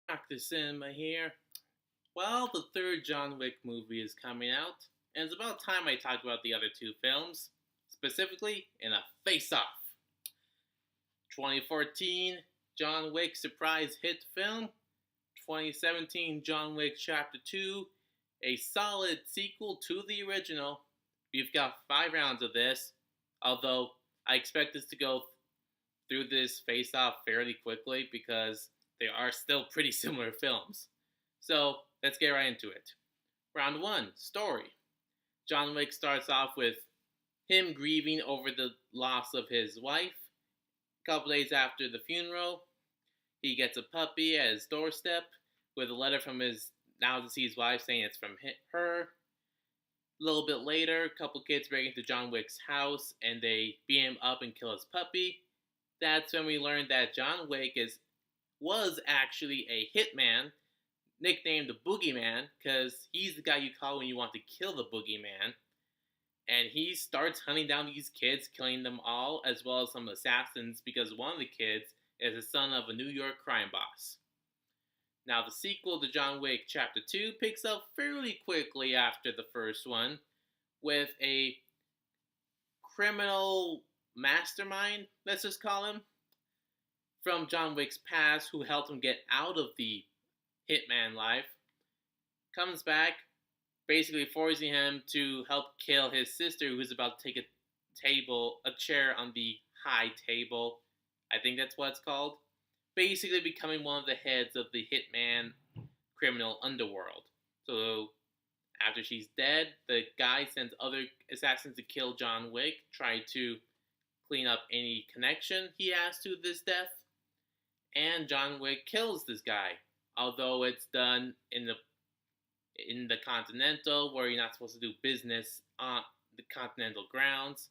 Dr. Cinema here. Well, the third John Wick movie is coming out, and it's about time I talked about the other two films, specifically in a face off. 2014 John Wick surprise hit film, 2017 John Wick Chapter 2, a solid sequel to the original. We've got 5 rounds of this, although I expect us to go through this face off fairly quickly because they are still pretty similar films. So let's get right into it. Round 1 Story. John Wick starts off with him grieving over the loss of his wife. A couple days after the funeral, he gets a puppy at his doorstep with a letter from his now deceased wife saying it's from her. A little bit later, a couple kids break into John Wick's house and they beat him up and kill his puppy. That's when we learn that John Wick was actually a hitman, nicknamed the Boogeyman, because he's the guy you call when you want to kill the Boogeyman. And he starts hunting down these kids, killing them all, as well as some assassins, because one of the kids is the son of a New York crime boss. Now, the sequel to John Wick Chapter 2 picks up fairly quickly after the first one, with a criminal mastermind, let's just call him, from John Wick's past who helped him get out of the hitman life, comes back, basically forcing him to help kill his sister who's about to take a chair on the high table. I think that's what it's called. Basically becoming one of the heads of the hitman criminal underworld. So after she's dead, the guy sends other assassins to kill John Wick, try to clean up any connection he has to this death, and John Wick kills this guy. Although it's done in the Continental, where you're not supposed to do business on the Continental grounds,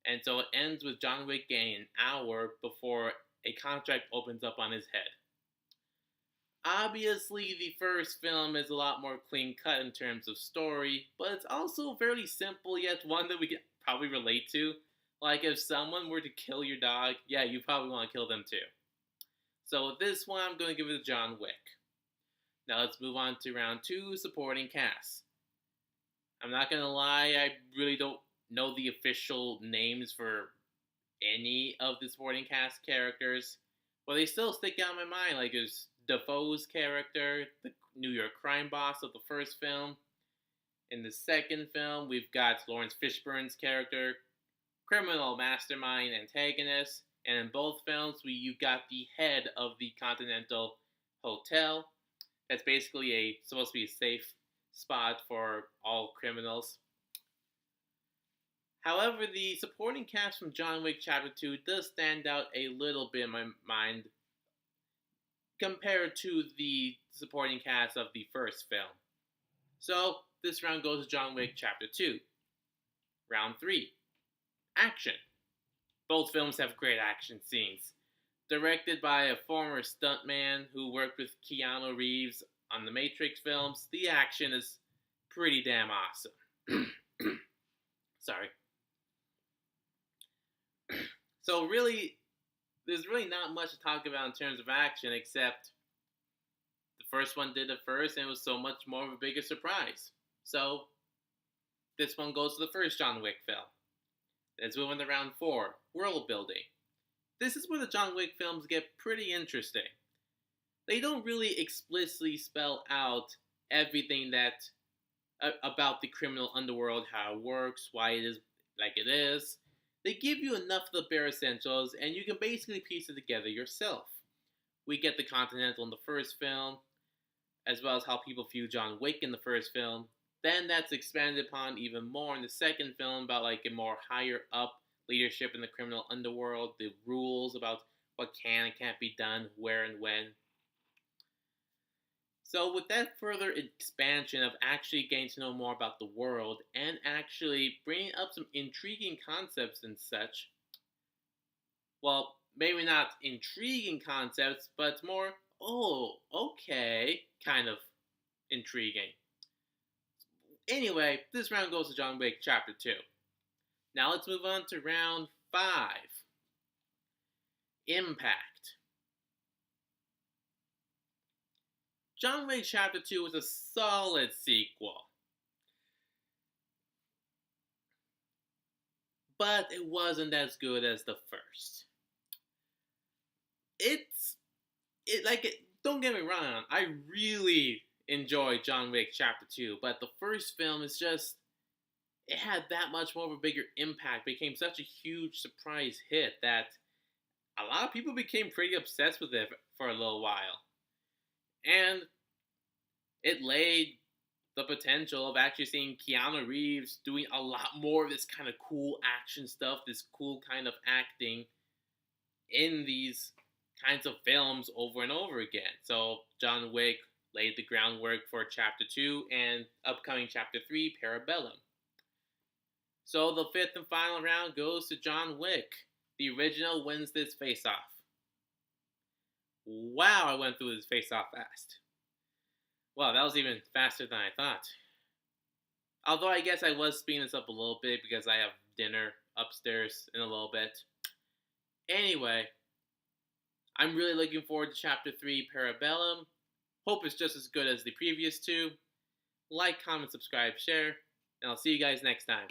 and so it ends with John Wick getting an hour before a contract opens up on his head. Obviously, the first film is a lot more clean cut in terms of story, but it's also fairly simple, yet one that we can probably relate to. Like, if someone were to kill your dog, yeah, you probably want to kill them too. So with this one, I'm going to give it to John Wick. Now let's move on to round 2, supporting cast. I'm not going to lie, I really don't know the official names for any of the supporting cast characters, but they still stick out in my mind. Like, there's Defoe's character, the New York crime boss of the first film. In the second film, we've got Lawrence Fishburne's character, criminal mastermind antagonist, and in both films, you got the head of the Continental Hotel. That's basically supposed to be a safe spot for all criminals. However, the supporting cast from John Wick Chapter 2 does stand out a little bit in my mind compared to the supporting cast of the first film. So, this round goes to John Wick Chapter 2. Round 3. Action. Both films have great action scenes. Directed by a former stuntman who worked with Keanu Reeves on the Matrix films, the action is pretty damn awesome. Sorry. So really, there's really not much to talk about in terms of action, except the first one did it first, and it was so much more of a bigger surprise. So, this one goes to the first John Wick film. Let's move on to round 4, world building. This is where the John Wick films get pretty interesting. They don't really explicitly spell out everything about the criminal underworld, how it works, why it is like it is. They give you enough of the bare essentials, and you can basically piece it together yourself. We get the Continental in the first film, as well as how people view John Wick in the first film. Then that's expanded upon even more in the second film about like a more higher up leadership in the criminal underworld, the rules about what can and can't be done, where and when. So with that further expansion of actually getting to know more about the world and actually bringing up some intriguing concepts and such, well, maybe not intriguing concepts, but more, oh, okay, kind of intriguing. Anyway, this round goes to John Wick Chapter 2. Now let's move on to round 5. Impact. John Wick Chapter 2 was a solid sequel, but it wasn't as good as the first. Don't get me wrong, I really enjoyed John Wick Chapter 2, but the first film is just, it had that much more of a bigger impact, became such a huge surprise hit that a lot of people became pretty obsessed with it for a little while. And it laid the potential of actually seeing Keanu Reeves doing a lot more of this kind of cool action stuff, this cool kind of acting in these kinds of films over and over again. So John Wick laid the groundwork for Chapter 2 and upcoming Chapter 3, Parabellum. So the fifth and final round goes to John Wick. The original wins this face-off. Wow, I went through this face-off fast. Well, that was even faster than I thought. Although I guess I was speeding this up a little bit because I have dinner upstairs in a little bit. Anyway, I'm really looking forward to Chapter 3, Parabellum. Hope it's just as good as the previous two. Like, comment, subscribe, share, and I'll see you guys next time.